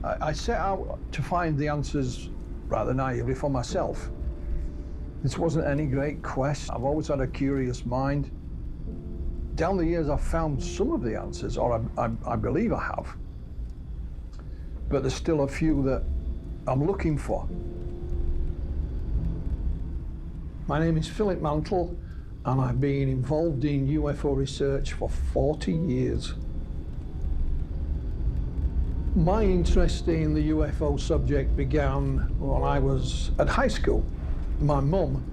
I set out to find the answers rather naively for myself. This wasn't any great quest. I've always had a curious mind. Down the years, I've found some of the answers, or I believe I have. But there's still a few that I'm looking for. My name is Philip Mantle, and I've been involved in UFO research for 40 years. My interest in the UFO subject began when I was at high school. My mum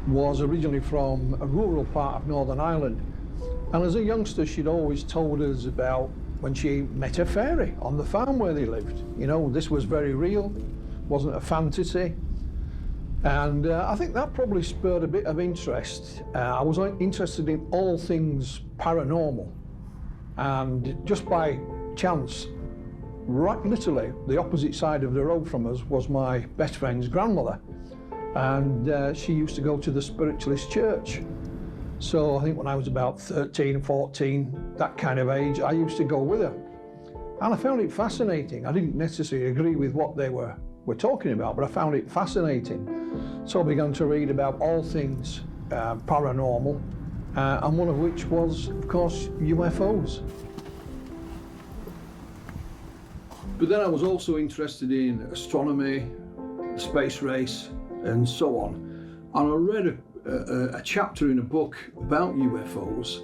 was originally from a rural part of Northern Ireland, and as a youngster she'd always told us about when she met a fairy on the farm where they lived. You know, this was very real, wasn't a fantasy. And I think that probably spurred a bit of interest. I was interested in all things paranormal, and just by chance, right literally the opposite side of the road from us was my best friend's grandmother, and she used to go to the spiritualist church. So I think when I was about 13, 14, that kind of age, I used to go with her, and I found it fascinating. I didn't necessarily agree with what they were talking about, but I found it fascinating. So I began to read about all things paranormal, and one of which was, of course, UFOs. But then I was also interested in astronomy, the space race, and so on. And I read a chapter in a book about UFOs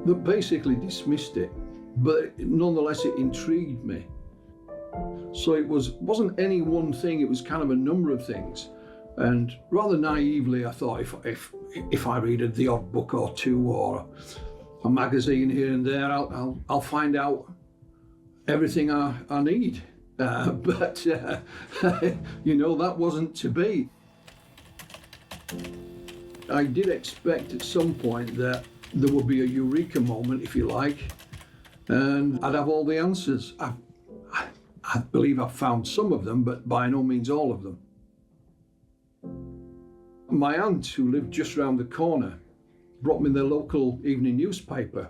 that basically dismissed it, but nonetheless it intrigued me. So it wasn't any one thing, it was kind of a number of things. And rather naively, I thought if I read the odd book or two or a magazine here and there, I'll find out everything I need. But you know, that wasn't to be. I did expect at some point that there would be a eureka moment, if you like, and I'd have all the answers. I believe I've found some of them, but by no means all of them. My aunt, who lived just round the corner, brought me the local evening newspaper,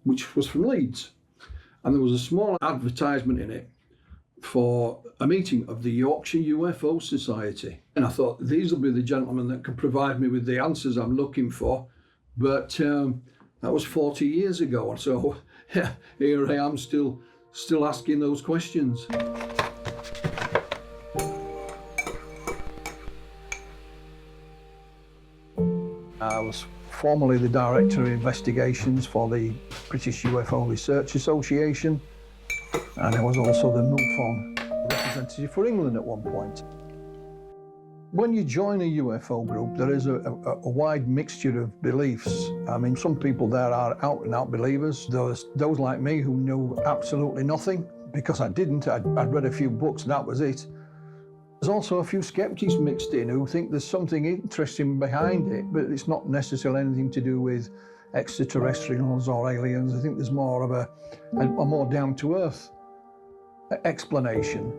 which was from Leeds. And there was a small advertisement in it for a meeting of the Yorkshire UFO Society. And I thought, these will be the gentlemen that can provide me with the answers I'm looking for. But that was 40 years ago. And so here I am still asking those questions. I was formerly the Director of Investigations for the British UFO Research Association, and I was also the MUFON representative for England at one point. When you join a UFO group, there is a wide mixture of beliefs. I mean, some people there are out-and-out believers. Those like me who knew absolutely nothing, because I didn't. I'd read a few books and that was it. There's also a few skeptics mixed in who think there's something interesting behind it, but it's not necessarily anything to do with extraterrestrials or aliens. I think there's more of a more down-to-earth explanation.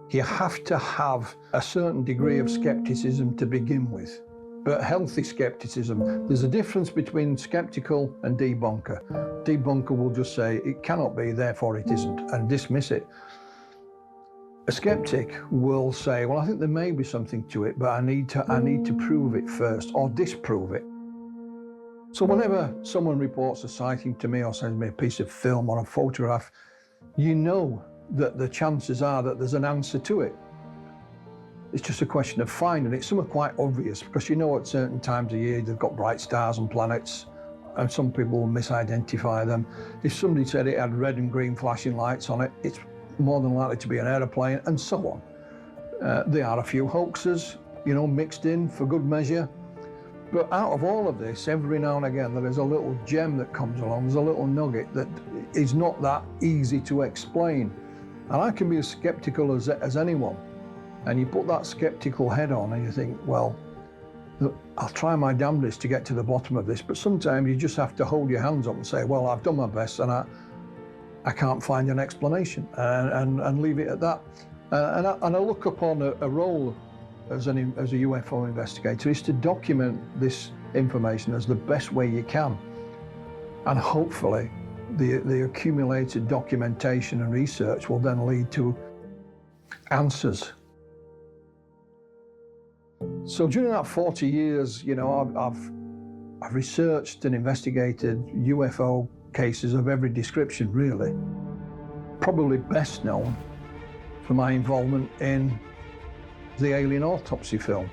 You have to have a certain degree of skepticism to begin with, but healthy skepticism. There's a difference between skeptical and debunker. Debunker will just say, it cannot be, therefore it isn't, and dismiss it. A skeptic will say, well, I think there may be something to it, but I need to prove it first, or disprove it. So whenever someone reports a sighting to me or sends me a piece of film or a photograph, you know that the chances are that there's an answer to it. It's just a question of finding it. Some are quite obvious, because you know at certain times of year they've got bright stars and planets, and some people will misidentify them. If somebody said it had red and green flashing lights on it, it's more than likely to be an aeroplane, and so on. There are a few hoaxes, you know, mixed in for good measure. But out of all of this, every now and again, there is a little gem that comes along, there's a little nugget that is not that easy to explain. And I can be as skeptical as anyone. And you put that skeptical head on and you think, well, look, I'll try my damnedest to get to the bottom of this, but sometimes you just have to hold your hands up and say, well, I've done my best and I can't find an explanation, and leave it at that. And I look upon a role as a UFO investigator is to document this information as the best way you can, and hopefully The accumulated documentation and research will then lead to answers. So during that 40 years, you know, I've researched and investigated UFO cases of every description, really. Probably best known for my involvement in the Alien Autopsy film.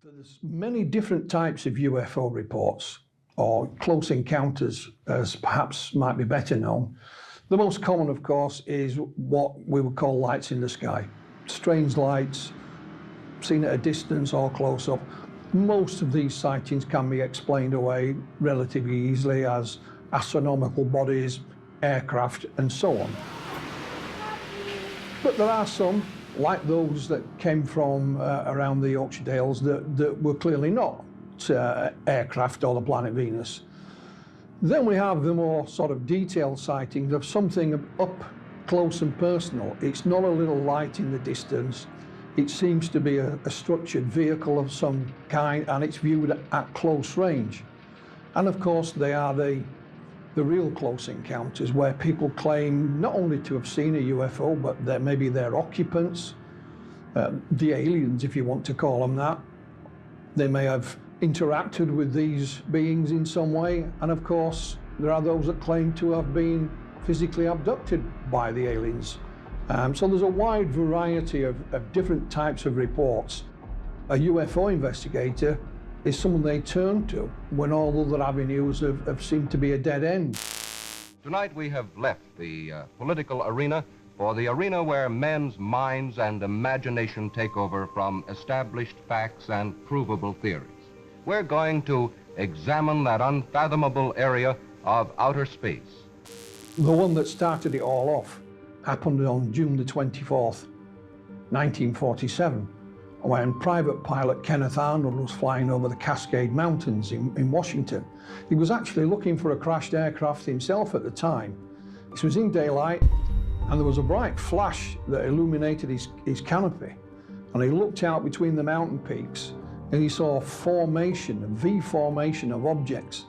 There's many different types of UFO reports, or close encounters, as perhaps might be better known. The most common, of course, is what we would call lights in the sky. Strange lights, seen at a distance or close up. Most of these sightings can be explained away relatively easily as astronomical bodies, aircraft, and so on. But there are some, like those that came from around the Yorkshire Dales, that were clearly not aircraft or the planet Venus. Then we have the more sort of detailed sightings of something up close and personal. It's not a little light in the distance. It seems to be a structured vehicle of some kind, and it's viewed at close range. And of course, they are the real close encounters where people claim not only to have seen a UFO, but that maybe their occupants, the aliens, if you want to call them that. They may have interacted with these beings in some way, and of course there are those that claim to have been physically abducted by the aliens. So there's a wide variety of different types of reports. A UFO investigator is someone they turn to when all other avenues have seemed to be a dead end. Tonight we have left the political arena for the arena where men's minds and imagination take over from established facts and provable theories. We're going to examine that unfathomable area of outer space. The one that started it all off happened on June the 24th, 1947, when private pilot Kenneth Arnold was flying over the Cascade Mountains in Washington. He was actually looking for a crashed aircraft himself at the time. This was in daylight, and there was a bright flash that illuminated his canopy. And he looked out between the mountain peaks, and he saw a formation, a V formation of objects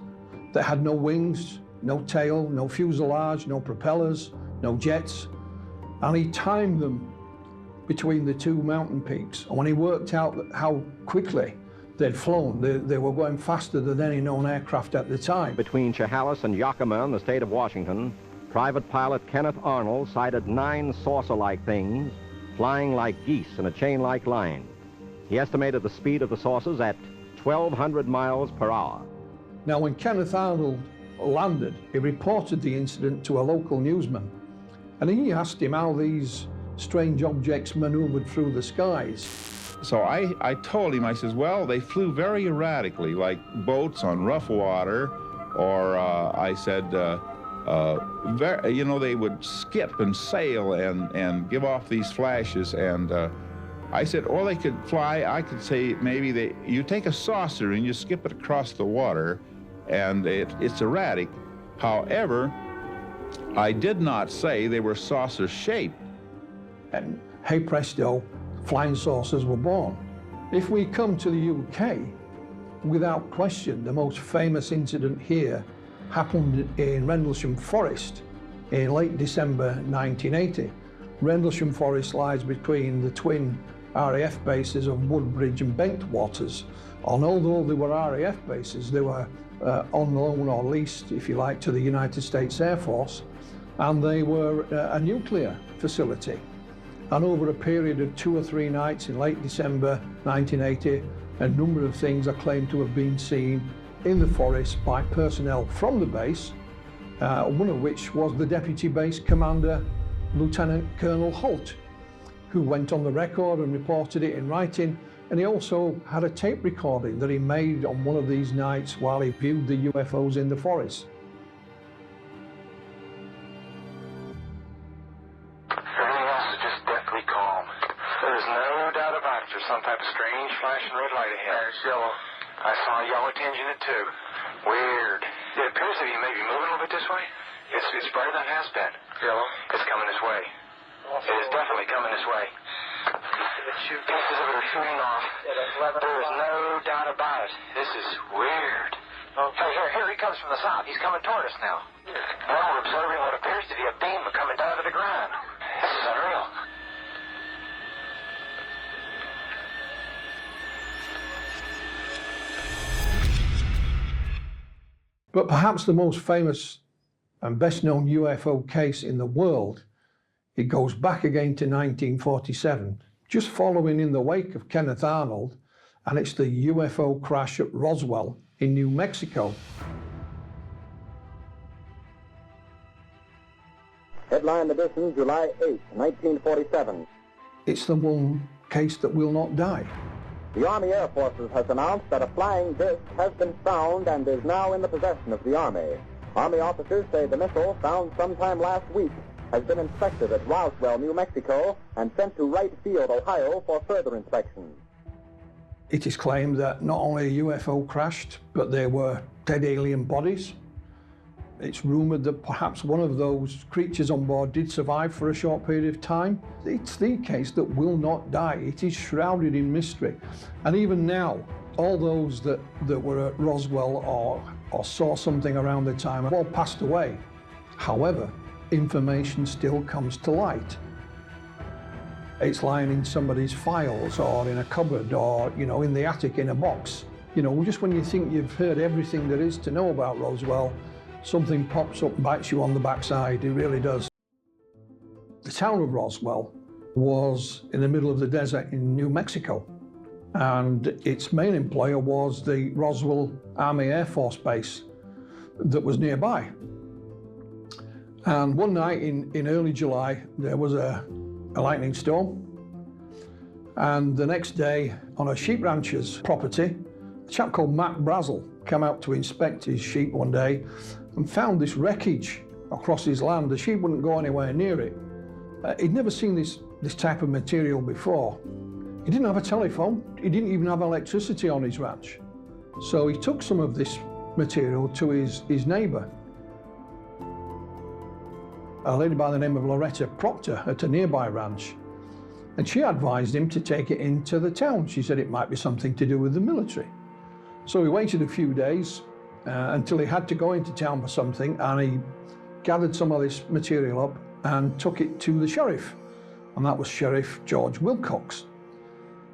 that had no wings, no tail, no fuselage, no propellers, no jets. And he timed them between the two mountain peaks. And when he worked out how quickly they'd flown, they were going faster than any known aircraft at the time. Between Chehalis and Yakima in the state of Washington, private pilot Kenneth Arnold sighted 9 saucer-like things flying like geese in a chain-like line. He estimated the speed of the saucers at 1,200 miles per hour. Now, when Kenneth Arnold landed, he reported the incident to a local newsman, and he asked him how these strange objects maneuvered through the skies. So I told him, I says, well, they flew very erratically, like boats on rough water, or I said, you know, they would skip and sail and give off these flashes, and I said, or they could fly, I could say maybe you take a saucer and you skip it across the water, and it's erratic. However, I did not say they were saucer-shaped. And hey presto, flying saucers were born. If we come to the UK, without question, the most famous incident here happened in Rendlesham Forest in late December 1980. Rendlesham Forest lies between the twin RAF bases of Woodbridge and Bentwaters. And although they were RAF bases, they were on loan or leased, if you like, to the United States Air Force, and they were a nuclear facility. And over a period of 2 or 3 nights in late December 1980, a number of things are claimed to have been seen in the forest by personnel from the base, one of which was the Deputy Base Commander, Lieutenant Colonel Holt, who went on the record and reported it in writing, and he also had a tape recording that he made on one of these nights while he viewed the UFOs in the forest. Everything else is just deathly calm. There's no doubt about it. There's some type of strange flashing red light ahead. There's yellow. I saw a yellow tinge in it too. Weird. It appears to be maybe moving a little bit this way. It's brighter than it has been. Yellow. It's coming this way. It is definitely coming this way. Pieces of it are shooting off. There is no doubt about it. This is weird. Okay, here he comes from the south. He's coming toward us now. Now we're observing what appears to be a beam coming down to the ground. This is unreal. But perhaps the most famous and best known UFO case in the world, it goes back again to 1947, just following in the wake of Kenneth Arnold, and it's the UFO crash at Roswell in New Mexico. Headline edition, July 8, 1947. It's the one case that will not die. The Army Air Forces has announced that a flying disc has been found and is now in the possession of the Army. Army officers say the missile, found sometime last week, has been inspected at Roswell, New Mexico, and sent to Wright Field, Ohio, for further inspection. It is claimed that not only a UFO crashed, but there were dead alien bodies. It's rumoured that perhaps one of those creatures on board did survive for a short period of time. It's the case that will not die. It is shrouded in mystery. And even now, all those that were at Roswell or saw something around the time have all passed away. However, information still comes to light. It's lying in somebody's files or in a cupboard or, in the attic in a box. Just when you think you've heard everything there is to know about Roswell, something pops up and bites you on the backside. It really does. The town of Roswell was in the middle of the desert in New Mexico, and its main employer was the Roswell Army Air Force Base that was nearby. And one night in early July, there was a lightning storm, and the next day on a sheep rancher's property, a chap called Matt Brazel came out to inspect his sheep one day and found this wreckage across his land. The sheep wouldn't go anywhere near it. He'd never seen this type of material before. He didn't have a telephone. He didn't even have electricity on his ranch. So he took some of this material to his neighbour, a lady by the name of Loretta Proctor at a nearby ranch. And she advised him to take it into the town. She said it might be something to do with the military. So he waited a few days until he had to go into town for something, and he gathered some of this material up and took it to the sheriff, and that was Sheriff George Wilcox.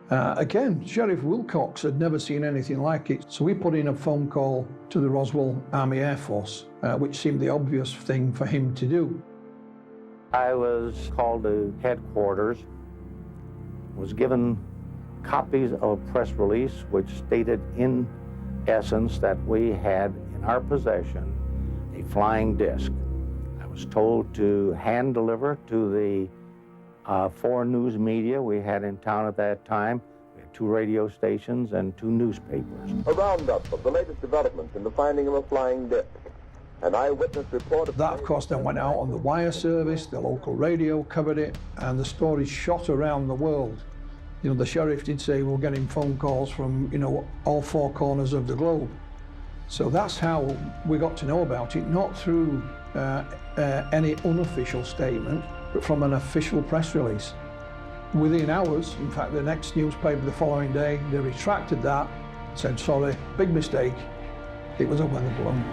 Again, Sheriff Wilcox had never seen anything like it, so he put in a phone call to the Roswell Army Air Force, which seemed the obvious thing for him to do. I was called to headquarters, was given copies of a press release which stated in essence that we had in our possession a flying disc. I was told to hand deliver to the 4 news media we had in town at that time. We had 2 radio stations and 2 newspapers. A roundup of the latest developments in the finding of a flying disc. An eyewitness report of that, of course, then went out on the wire service, the local radio covered it, and the story shot around the world. The sheriff did say we were getting phone calls from, all 4 corners of the globe. So that's how we got to know about it, not through any unofficial statement, but from an official press release. Within hours, in fact, the next newspaper the following day, they retracted that, said, sorry, big mistake, it was a weather balloon.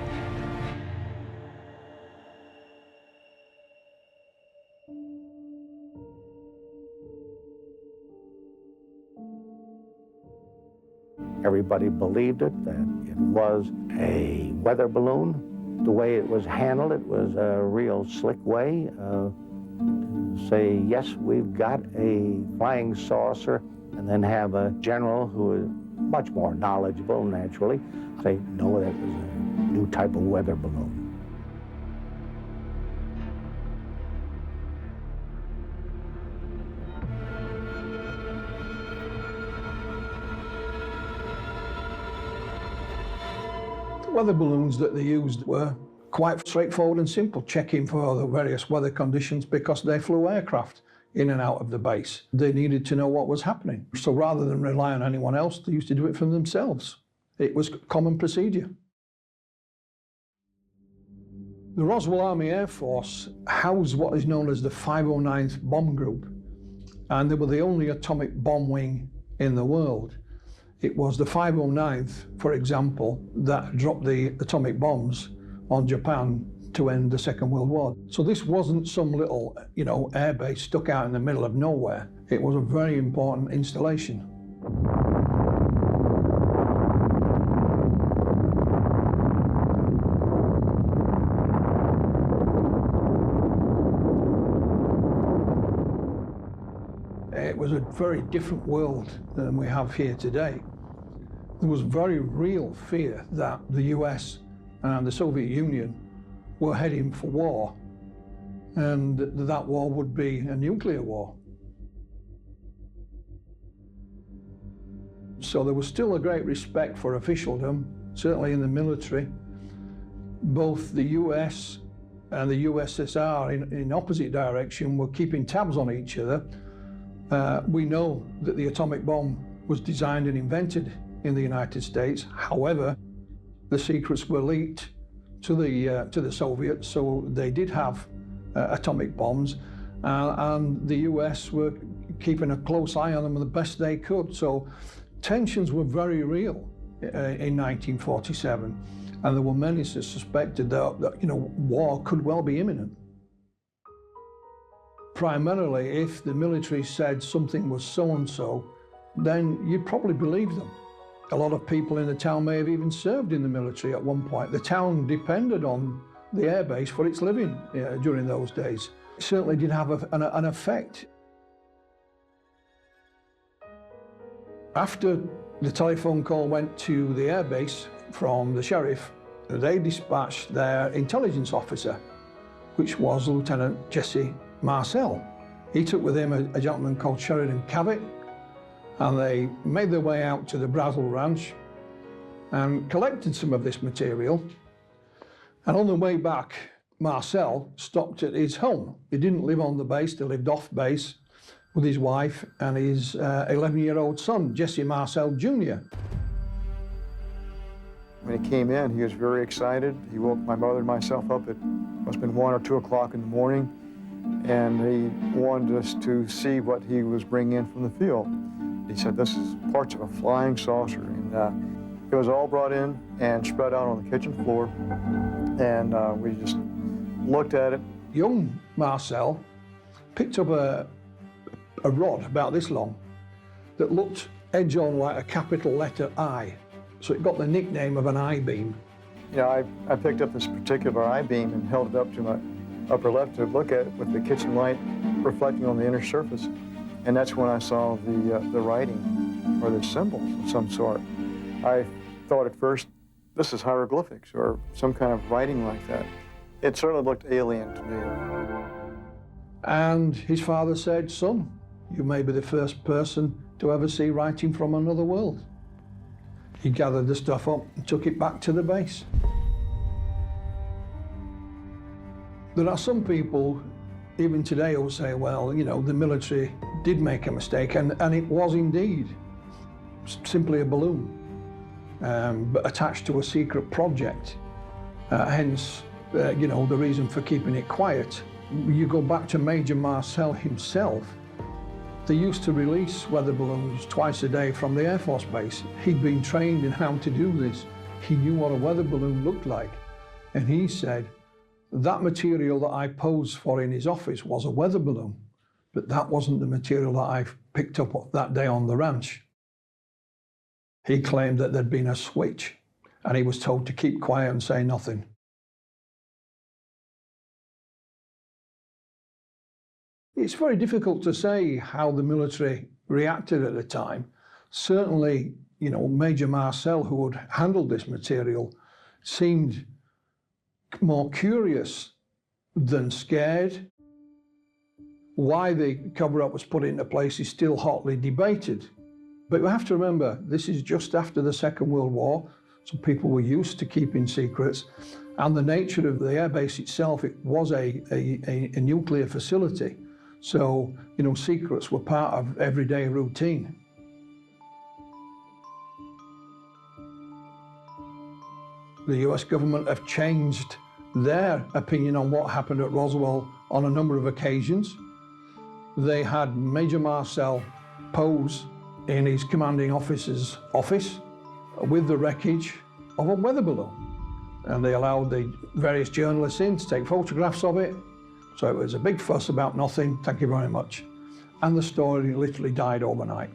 Everybody believed it, that it was a weather balloon. The way it was handled, it was a real slick way to say, yes, we've got a flying saucer, and then have a general who is much more knowledgeable, naturally, say, no, that was a new type of weather balloon. The weather balloons that they used were quite straightforward and simple, checking for the various weather conditions because they flew aircraft in and out of the base. They needed to know what was happening. So rather than rely on anyone else, they used to do it for themselves. It was common procedure. The Roswell Army Air Force housed what is known as the 509th Bomb Group. and they were the only atomic bomb wing in the world. It was the 509th, for example, that dropped the atomic bombs on Japan to end the Second World War. So this wasn't some little, air base stuck out in the middle of nowhere. It was a very important installation. It was a very different world than we have here today. There was very real fear that the US and the Soviet Union were heading for war, and that war would be a nuclear war. So there was still a great respect for officialdom, certainly in the military. Both the US and the USSR in opposite direction were keeping tabs on each other. We know that the atomic bomb was designed and invented in the United States. However, the secrets were leaked to the Soviets, so they did have atomic bombs, and the US were keeping a close eye on them the best they could. So tensions were very real in 1947, and there were many that suspected that war could well be imminent. Primarily, if the military said something was so-and-so, then you'd probably believe them. A lot of people in the town may have even served in the military at one point. The town depended on the airbase for its living during those days. It certainly did have an effect. After the telephone call went to the airbase from the sheriff, they dispatched their intelligence officer, which was Lieutenant Jesse Marcel. He took with him a gentleman called Sheridan Cavett, and they made their way out to the Brazel Ranch and collected some of this material. And on the way back, Marcel stopped at his home. He didn't live on the base, they lived off base with his wife and his 11-year-old son, Jesse Marcel Jr. When he came in, he was very excited. He woke my mother and myself up. It must have been 1 or 2 o'clock in the morning, and he wanted us to see what he was bringing in from the field. He said, this is parts of a flying saucer. And it was all brought in and spread out on the kitchen floor. And we just looked at it. Young Marcel picked up a rod about this long that looked edge-on like a capital letter I. So it got the nickname of an I-beam. I picked up this particular I-beam and held it up to my upper left to look at it with the kitchen light reflecting on the inner surface. And that's when I saw the writing or the symbols of some sort. I thought at first, this is hieroglyphics or some kind of writing like that. It certainly looked alien to me. And his father said, son, you may be the first person to ever see writing from another world. He gathered the stuff up and took it back to the base. There are some people, even today, who say, well, the military did make a mistake, and it was indeed simply a balloon, but attached to a secret project. Hence, the reason for keeping it quiet. You go back to Major Marcel himself. They used to release weather balloons twice a day from the Air Force Base. He'd been trained in how to do this. He knew what a weather balloon looked like. And he said, that material that I posed for in his office was a weather balloon, but that wasn't the material that I picked up that day on the ranch. He claimed that there'd been a switch, and he was told to keep quiet and say nothing. It's very difficult to say how the military reacted at the time. Certainly, Major Marcel, who had handled this material, seemed more curious than scared. Why the cover-up was put into place is still hotly debated. But you have to remember, this is just after the Second World War, so people were used to keeping secrets, and the nature of the airbase itself, it was a nuclear facility. So, secrets were part of everyday routine. The US government have changed their opinion on what happened at Roswell on a number of occasions. they had Major Marcel pose in his commanding officer's office with the wreckage of a weather balloon. And they allowed the various journalists in to take photographs of it. So it was a big fuss about nothing, thank you very much. And the story literally died overnight.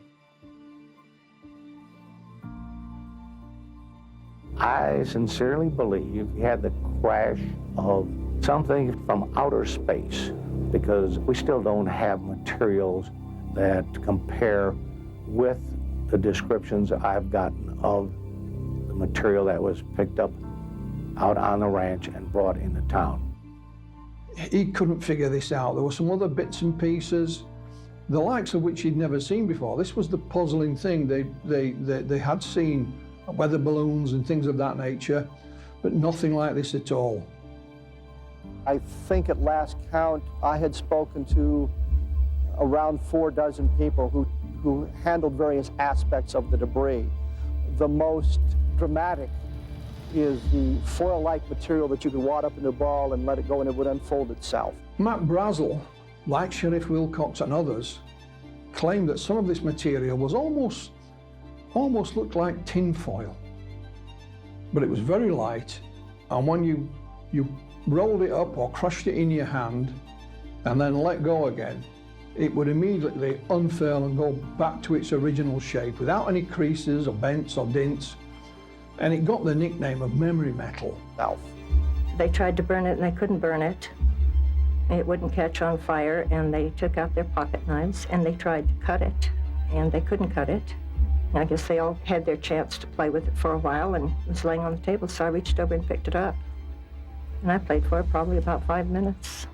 I sincerely believe we had the crash of something from outer space, because we still don't have materials that compare with the descriptions I've gotten of the material that was picked up out on the ranch and brought into town. He couldn't figure this out. There were some other bits and pieces, the likes of which he'd never seen before. This was the puzzling thing. They had seen weather balloons and things of that nature, but nothing like this at all. I think at last count, I had spoken to around 4 dozen people who handled various aspects of the debris. The most dramatic is the foil-like material that you could wad up in a ball and let it go and it would unfold itself. Matt Brazel, like Sheriff Wilcox and others, claimed that some of this material was almost looked like tin foil. But it was very light, and when you rolled it up or crushed it in your hand and then let go again, it would immediately unfurl and go back to its original shape without any creases or bends or dints. And it got the nickname of memory metal. They tried to burn it and they couldn't burn it. It wouldn't catch on fire, and they took out their pocket knives and they tried to cut it, and they couldn't cut it. I guess they all had their chance to play with it for a while, and it was laying on the table, so I reached over and picked it up. And I played for it probably about 5 minutes.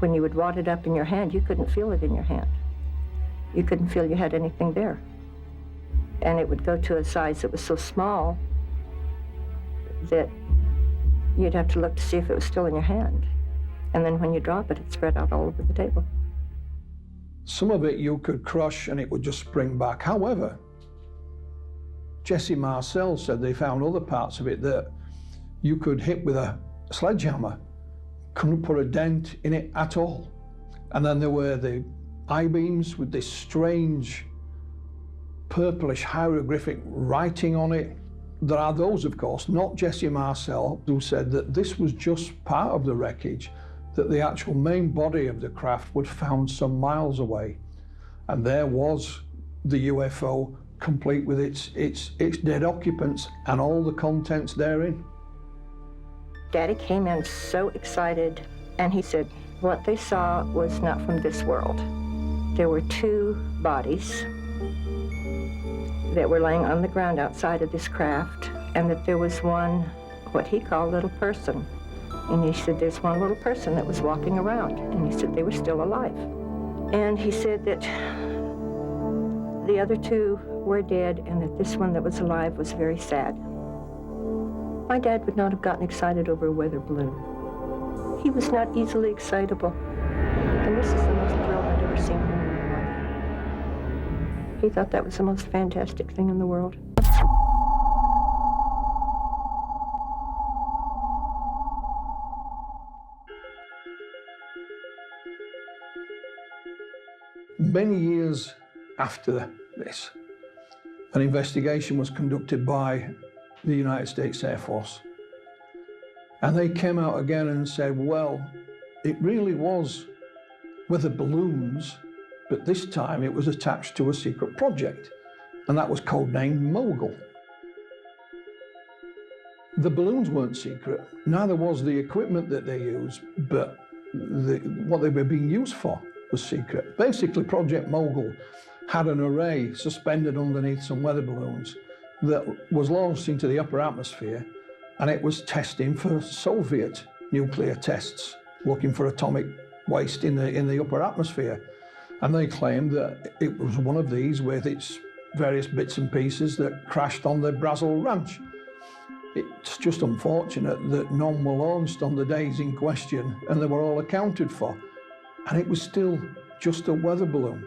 When you would wad it up in your hand, you couldn't feel it in your hand. You couldn't feel you had anything there. And it would go to a size that was so small that you'd have to look to see if it was still in your hand. And then when you drop it, it spread out all over the table. Some of it you could crush and it would just spring back. However, Jesse Marcel said they found other parts of it that you could hit with a sledgehammer, couldn't put a dent in it at all. And then there were the I-beams with this strange purplish hieroglyphic writing on it. There are those, of course, not Jesse Marcel, who said that this was just part of the wreckage, that the actual main body of the craft was found some miles away. And there was the UFO, complete with its dead occupants and all the contents therein. Daddy came in so excited, and he said what they saw was not from this world. There were 2 bodies that were laying on the ground outside of this craft, and that there was one, what he called little person. And he said there's one little person that was walking around, and he said they were still alive. And he said that the other 2 were dead, and that this one that was alive was very sad. My dad would not have gotten excited over a weather balloon. He was not easily excitable. And this is the most thrilled I'd ever seen him in my life. He thought that was the most fantastic thing in the world. Many years after this, an investigation was conducted by the United States Air Force. And they came out again and said, well, it really was weather balloons, but this time it was attached to a secret project, and that was codenamed Mogul. The balloons weren't secret, neither was the equipment that they used, but what they were being used for was secret. Basically, Project Mogul had an array suspended underneath some weather balloons that was launched into the upper atmosphere, and it was testing for Soviet nuclear tests, looking for atomic waste in the upper atmosphere. And they claimed that it was one of these with its various bits and pieces that crashed on the Brazel Ranch. It's just unfortunate that none were launched on the days in question, and they were all accounted for. And it was still just a weather balloon.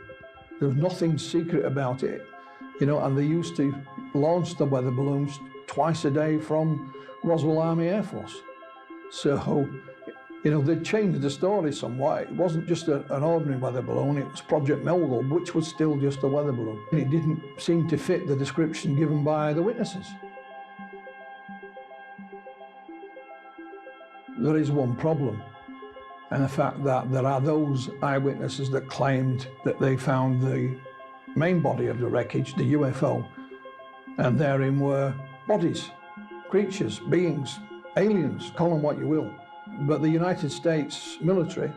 There was nothing secret about it, and they used to launch the weather balloons twice a day from Roswell Army Air Force. So You know, they'd changed the story somewhat. It wasn't just an ordinary weather balloon, it was Project Mogul, which was still just a weather balloon. It didn't seem to fit the description given by the witnesses. There is one problem, and the fact that there are those eyewitnesses that claimed that they found the main body of the wreckage, the UFO, and therein were bodies, creatures, beings, aliens, call them what you will. But the United States military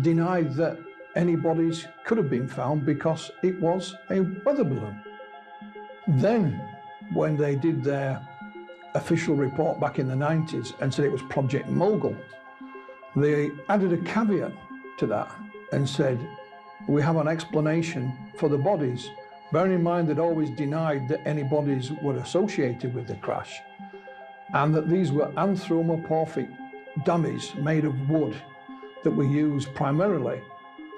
denied that any bodies could have been found because it was a weather balloon. Then, when they did their official report back in the 90s and said it was Project Mogul, they added a caveat to that and said, we have an explanation for the bodies. Bearing in mind they'd always denied that any bodies were associated with the crash, and that these were anthropomorphic dummies made of wood that were used primarily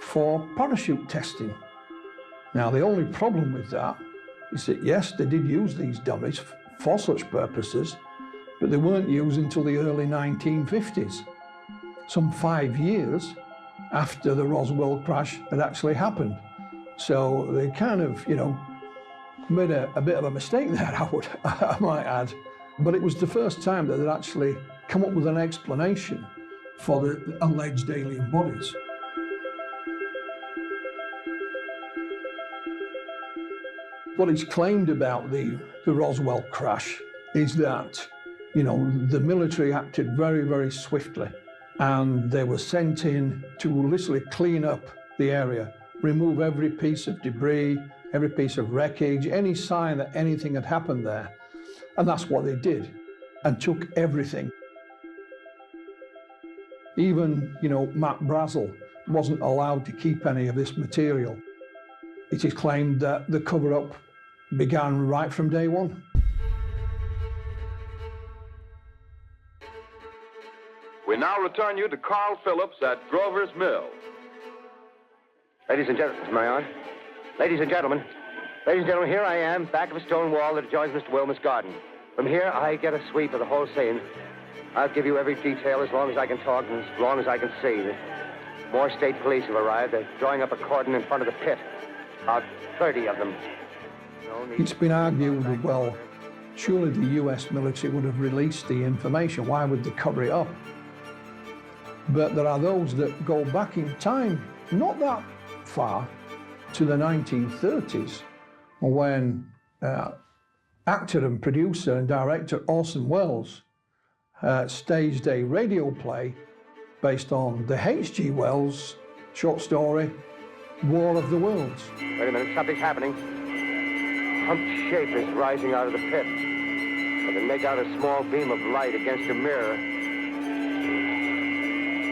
for parachute testing. Now, the only problem with that is that, yes, they did use these dummies for such purposes, but they weren't used until the early 1950s, some 5 years after the Roswell crash had actually happened. So they kind of, you know, made a bit of a mistake there, I might add. But it was the first time that they'd actually come up with an explanation for the alleged alien bodies. What is claimed about the Roswell crash is that, you know, the military acted very, very swiftly, and they were sent in to literally clean up the area, remove every piece of debris, every piece of wreckage, any sign that anything had happened there. And that's what they did, and took everything. Even, you know, Matt Brazel wasn't allowed to keep any of this material. It is claimed that the cover-up began right from day one. We now return you to Carl Phillips at Grover's Mill. Ladies and gentlemen, am I on? Ladies and gentlemen, here I am, back of a stone wall that adjoins Mr. Wilmer's garden. From here, I get a sweep of the whole scene. I'll give you every detail as long as I can talk and as long as I can see. More state police have arrived. They're drawing up a cordon in front of the pit. About 30 of them. It's been argued, well, surely the US military would have released the information. Why would they cover it up? But there are those that go back in time, not that far, to the 1930s, when actor and producer and director Orson Welles staged a radio play based on the H.G. Wells short story, War of the Worlds. Wait a minute, something's happening. A humped shape is rising out of the pit. I can make out a small beam of light against a mirror.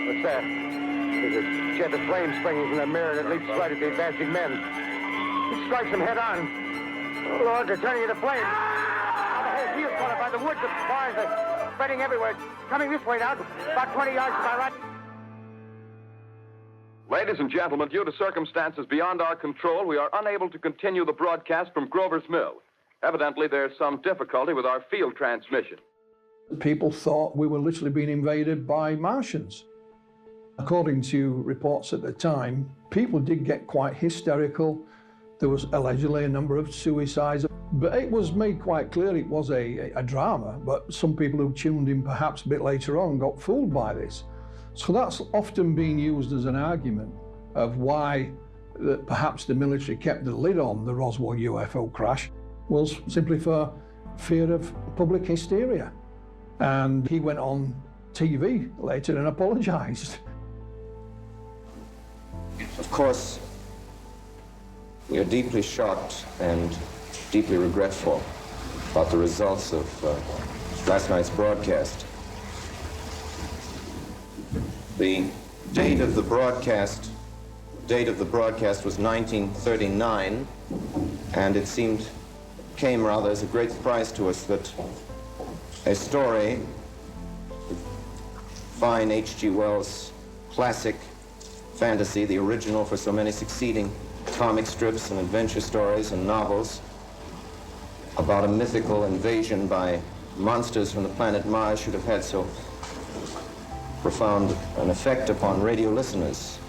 What's that? There's a jet of flame springing from the mirror that leaps right at the advancing men. It strikes them head on. Oh, Lord, they're turning into flames. Now the whole field's caught up by the woods. The fires are spreading everywhere. Coming this way now, about 20 yards to my right. Ladies and gentlemen, due to circumstances beyond our control, we are unable to continue the broadcast from Grover's Mill. Evidently, there's some difficulty with our field transmission. People thought we were literally being invaded by Martians. According to reports at the time, people did get quite hysterical. There was allegedly a number of suicides, but it was made quite clear it was a drama, but some people who tuned in perhaps a bit later on got fooled by this. So that's often been used as an argument of why perhaps the military kept the lid on the Roswell UFO crash, was simply for fear of public hysteria. And he went on TV later and apologized. Of course, we are deeply shocked and deeply regretful about the results of last night's broadcast. The date of the broadcast was 1939, and it came rather as a great surprise to us that a story, fine H.G. Wells' classic fantasy, the original for so many succeeding comic strips and adventure stories and novels about a mythical invasion by monsters from the planet Mars, should have had so profound an effect upon radio listeners.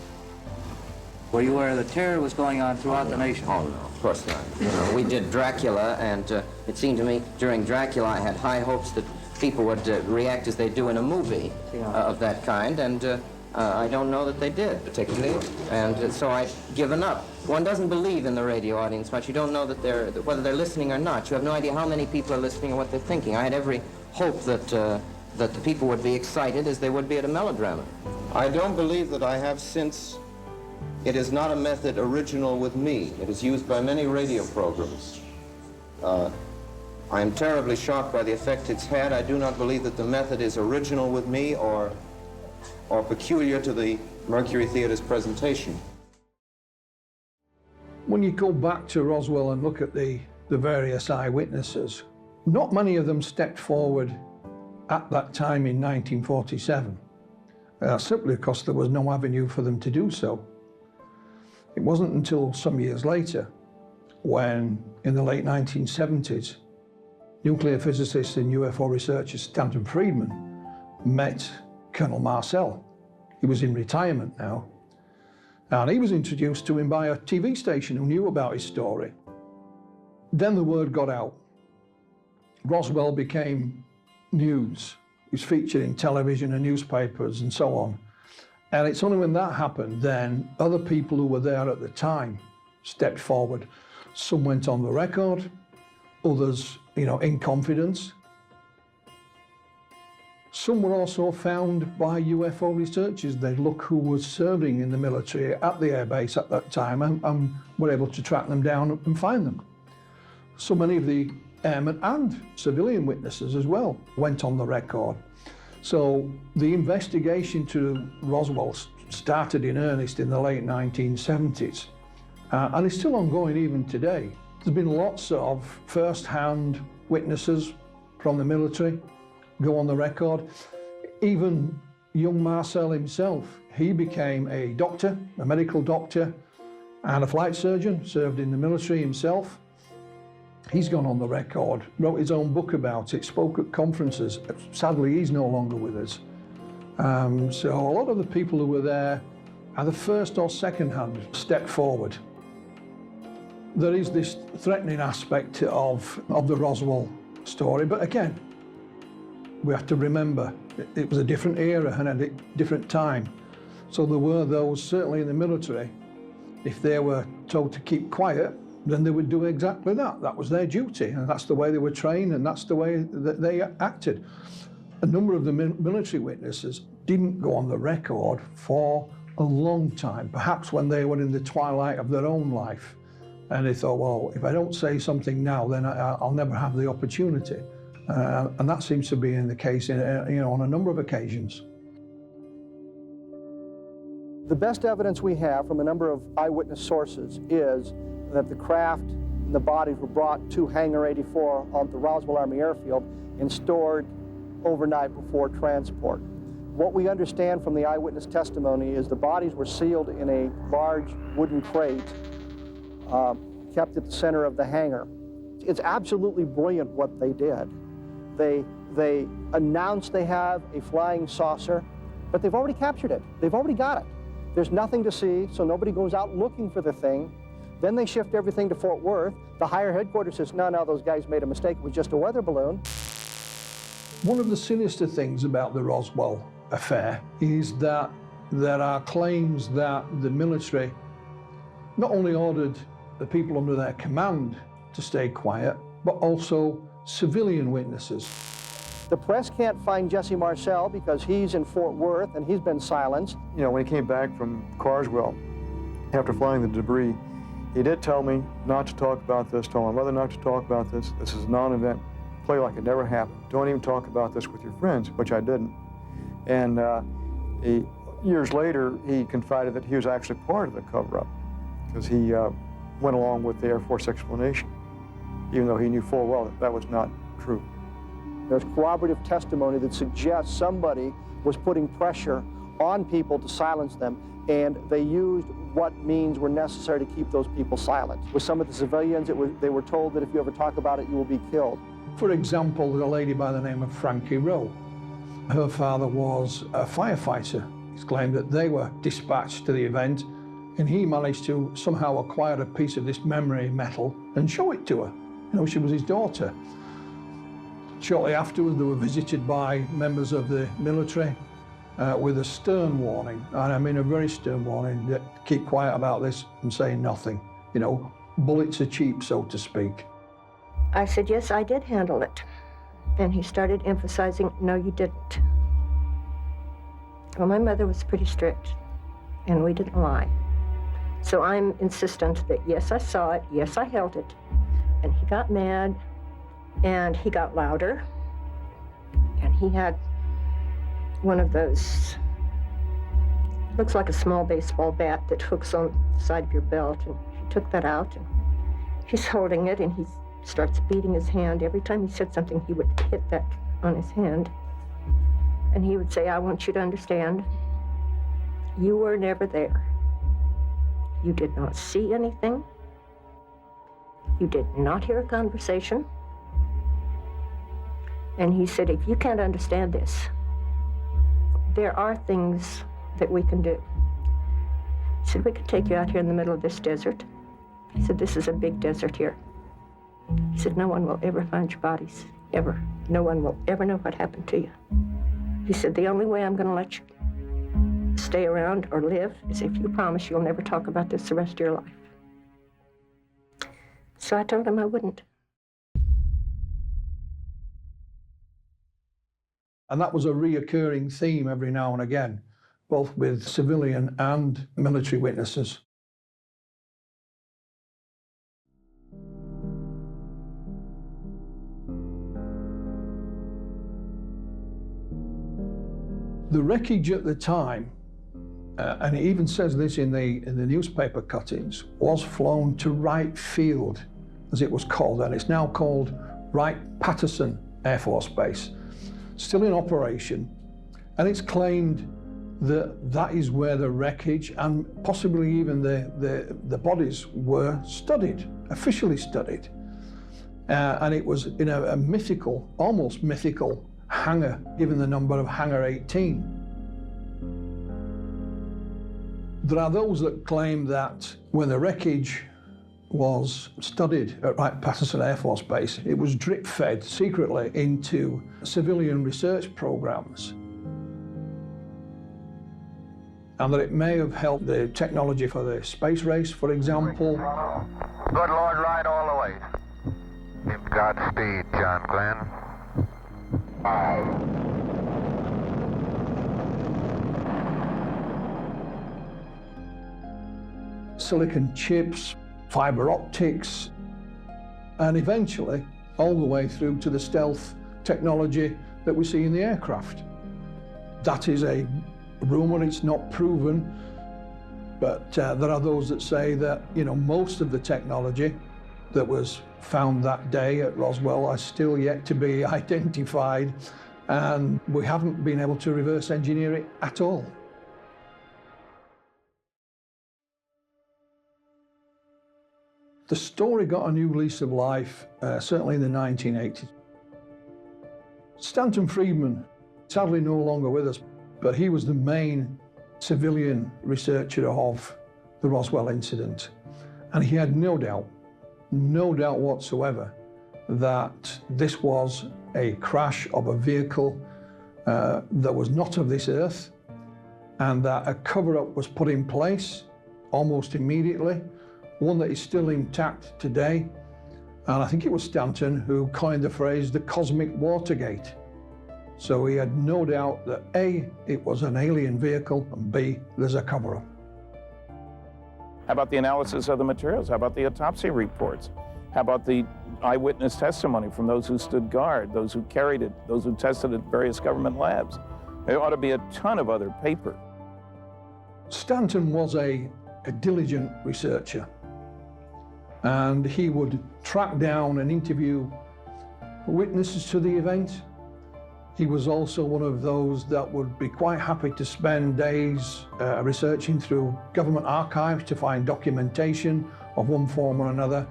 Were you aware the terror was going on throughout the nation? Oh, no, of course not. You know, we did Dracula, and it seemed to me during Dracula I had high hopes that people would react as they do in a movie of that kind, and I don't know that they did, particularly, and so I've given up. One doesn't believe in the radio audience much. You don't know that whether they're listening or not. You have no idea how many people are listening or what they're thinking. I had every hope that the people would be excited as they would be at a melodrama. I don't believe that I have since. It is not a method original with me. It is used by many radio programs. I am terribly shocked by the effect it's had. I do not believe that the method is original with me or peculiar to the Mercury Theater's presentation. When you go back to Roswell and look at the various eyewitnesses, not many of them stepped forward at that time in 1947, simply because there was no avenue for them to do so. It wasn't until some years later, when in the late 1970s, nuclear physicist and UFO researcher Stanton Friedman met Colonel Marcel. He was in retirement now, and he was introduced to him by a TV station who knew about his story. Then the word got out. Roswell became news. He was featured in television and newspapers and so on. And it's only when that happened, then other people who were there at the time stepped forward. Some went on the record, others, in confidence. Some were also found by UFO researchers. They'd look who was serving in the military at the airbase at that time and were able to track them down and find them. So many of the airmen and civilian witnesses as well went on the record. So the investigation to Roswell started in earnest in the late 1970s, and it's still ongoing even today. There's been lots of first-hand witnesses from the military go on the record. Even young Marcel himself, he became a doctor, a medical doctor, and a flight surgeon, served in the military himself. He's gone on the record, wrote his own book about it, spoke at conferences. Sadly, he's no longer with us. So a lot of the people who were there, either first or second hand, stepped forward. There is this threatening aspect of the Roswell story, but again, we have to remember it was a different era and a different time. So there were those, certainly in the military, if they were told to keep quiet, then they would do exactly that. That was their duty, and that's the way they were trained, and that's the way that they acted. A number of the military witnesses didn't go on the record for a long time, perhaps when they were in the twilight of their own life. And they thought, well, if I don't say something now, then I'll never have the opportunity. And that seems to be in the case on a number of occasions. The best evidence we have from a number of eyewitness sources is that the craft and the bodies were brought to Hangar 84 on the Roswell Army Airfield and stored overnight before transport. What we understand from the eyewitness testimony is the bodies were sealed in a large wooden crate kept at the center of the hangar. It's absolutely brilliant what they did. They announced they have a flying saucer, but they've already captured it. They've already got it. There's nothing to see, so nobody goes out looking for the thing. Then they shift everything to Fort Worth. The higher headquarters says, no, those guys made a mistake. It was just a weather balloon. One of the sinister things about the Roswell affair is that there are claims that the military not only ordered the people under their command to stay quiet, but also civilian witnesses. The press can't find Jesse Marcel because he's in Fort Worth and he's been silenced. When he came back from Carswell, after flying the debris, he did tell me not to talk about this, told my mother not to talk about this. This is a non-event. Play like it never happened. Don't even talk about this with your friends, which I didn't. And years later, he confided that he was actually part of the cover-up because he went along with the Air Force explanation, even though he knew full well that was not true. There's corroborative testimony that suggests somebody was putting pressure on people to silence them, and they used what means were necessary to keep those people silent. With some of the civilians, they were told that if you ever talk about it, you will be killed. For example, a lady by the name of Frankie Rowe. Her father was a firefighter. He's claimed that they were dispatched to the event, and he managed to somehow acquire a piece of this memory metal and show it to her. You know, she was his daughter. Shortly afterwards, they were visited by members of the military with a stern warning, and I mean a very stern warning, that keep quiet about this and say nothing. You know, bullets are cheap, so to speak. I said, yes, I did handle it. And he started emphasizing, no, you didn't. Well, my mother was pretty strict, and we didn't lie. So I'm insistent that, yes, I saw it, yes, I held it. And he got mad, and he got louder, and he had one of those, looks like a small baseball bat that hooks on the side of your belt, and he took that out, and he's holding it, and he starts beating his hand. Every time he said something, he would hit that on his hand, and he would say, I want you to understand, you were never there. You did not see anything. You did not hear a conversation. And he said, if you can't understand this, there are things that we can do. He said, we could take you out here in the middle of this desert. He said, this is a big desert here. He said, no one will ever find your bodies, ever. No one will ever know what happened to you. He said, the only way I'm going to let you stay around or live is if you promise you'll never talk about this the rest of your life. So I told him I wouldn't. And that was a reoccurring theme every now and again, both with civilian and military witnesses. The wreckage at the time, and it even says this in the newspaper cuttings, was flown to Wright Field, as it was called, and it's now called Wright-Patterson Air Force Base, still in operation, and it's claimed that that is where the wreckage and possibly even the bodies were studied, officially studied, and it was in a mythical, almost mythical hangar, given the number of Hangar 18. There are those that claim that when the wreckage was studied at Wright-Patterson Air Force Base, it was drip-fed secretly into civilian research programs, and that it may have helped the technology for the space race, for example. Good Lord, ride all the way. Give Godspeed, John Glenn. Silicon chips, fiber optics, and eventually all the way through to the stealth technology that we see in the aircraft. That is a rumor, it's not proven, but there are those that say that, you know, most of the technology that was found that day at Roswell are still yet to be identified, and we haven't been able to reverse engineer it at all. The story got a new lease of life, certainly in the 1980s. Stanton Friedman, sadly no longer with us, but he was the main civilian researcher of the Roswell incident. And he had no doubt whatsoever that this was a crash of a vehicle that was not of this earth, and that a cover-up was put in place almost immediately, one that is still intact today. And I think it was Stanton who coined the phrase, the cosmic Watergate. So he had no doubt that A, it was an alien vehicle, and B, there's a cover-up. How about the analysis of the materials? How about the autopsy reports? How about the eyewitness testimony from those who stood guard, those who carried it, those who tested at various government labs? There ought to be a ton of other paper. Stanton was a diligent researcher, and he would track down and interview witnesses to the event. He was also one of those that would be quite happy to spend days researching through government archives to find documentation of one form or another.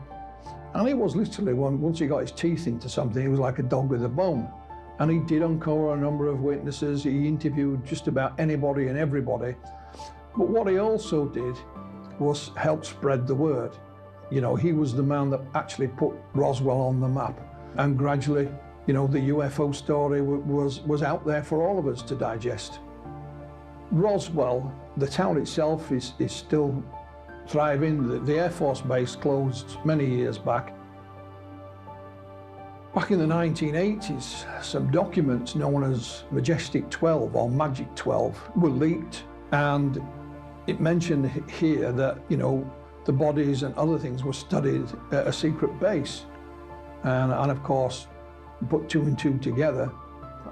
And he was literally, once he got his teeth into something, he was like a dog with a bone. And he did uncover a number of witnesses. He interviewed just about anybody and everybody. But what he also did was help spread the word. You know, he was the man that actually put Roswell on the map. And gradually, you know, the UFO story was out there for all of us to digest. Roswell, the town itself is still thriving. The Air Force Base closed many years back. Back in the 1980s, some documents known as Majestic 12 or Magic 12 were leaked, and it mentioned here that, you know, the bodies and other things were studied at a secret base. And of course, put two and two together,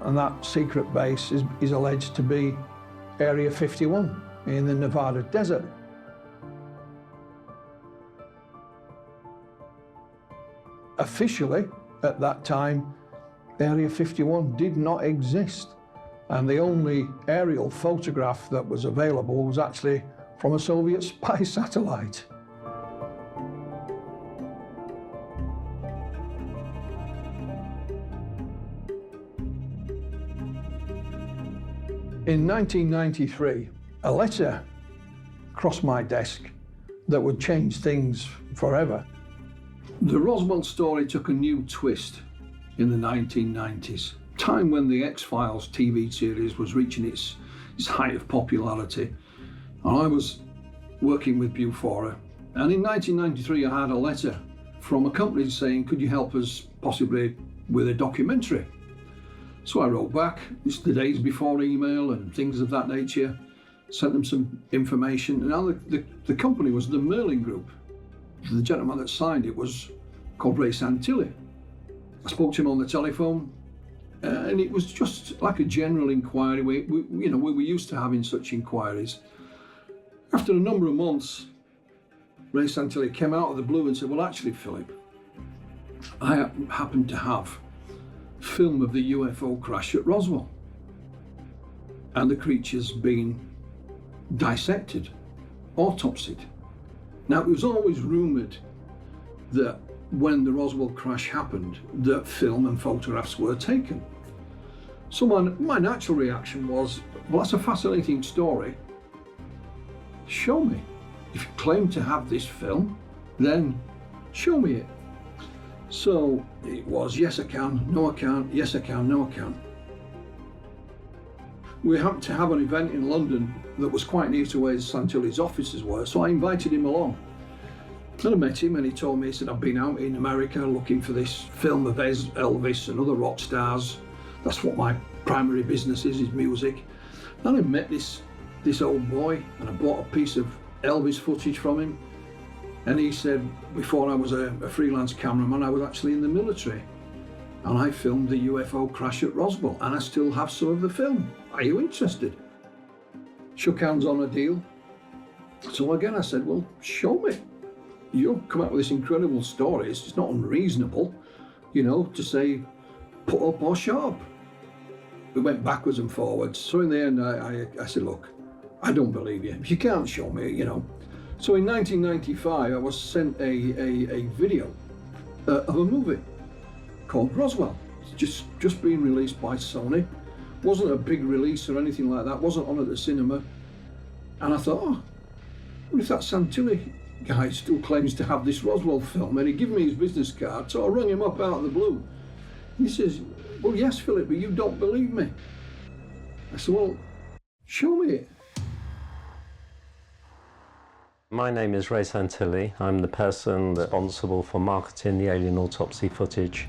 and that secret base is alleged to be Area 51 in the Nevada desert. Officially, at that time, Area 51 did not exist, and the only aerial photograph that was available was actually from a Soviet spy satellite. In 1993, a letter crossed my desk that would change things forever. The Roswell story took a new twist in the 1990s, time when the X-Files TV series was reaching its height of popularity. And I was working with Bufora, and in 1993 I had a letter from a company saying, could you help us possibly with a documentary? So I wrote back, it's the days before email and things of that nature, sent them some information. And now the company was the Merlin Group. The gentleman that signed it was called Ray Santilli. I spoke to him on the telephone, and it was just like a general inquiry. We were used to having such inquiries. After a number of months, Ray Santilli came out of the blue and said, well, actually, Philip, I happen to have film of the UFO crash at Roswell, and the creature's been dissected, autopsied. Now, it was always rumoured that when the Roswell crash happened, that film and photographs were taken. So my natural reaction was, well, that's a fascinating story. Show me. If you claim to have this film, then show me it. So it was, yes I can, no I can't, yes I can, no I can. We happened to have an event in London that was quite near to where Santilli's offices were, so I invited him along. And I met him, and he told me, he said, I've been out in America looking for this film of Elvis and other rock stars. That's what my primary business is music. And I met this old boy, and I bought a piece of Elvis footage from him. And he said, before I was a freelance cameraman, I was actually in the military. And I filmed the UFO crash at Roswell, and I still have some of the film. Are you interested? Shook hands on a deal. So again, I said, well, show me. You've come out with this incredible story. It's not unreasonable, you know, to say, put up or shut up. We went backwards and forwards. So in the end, I said, look, I don't believe you. If you can't show me, you know. So in 1995, I was sent a video of a movie called Roswell. It's just being released by Sony. Wasn't a big release or anything like that. Wasn't on at the cinema. And I thought, oh, what if that Santilli guy still claims to have this Roswell film? And he gave me his business card, so I rang him up out of the blue. And he says, well, yes, Philip, but you don't believe me. I said, well, show me it. My name is Ray Santilli. I'm the person responsible for marketing the Alien Autopsy footage.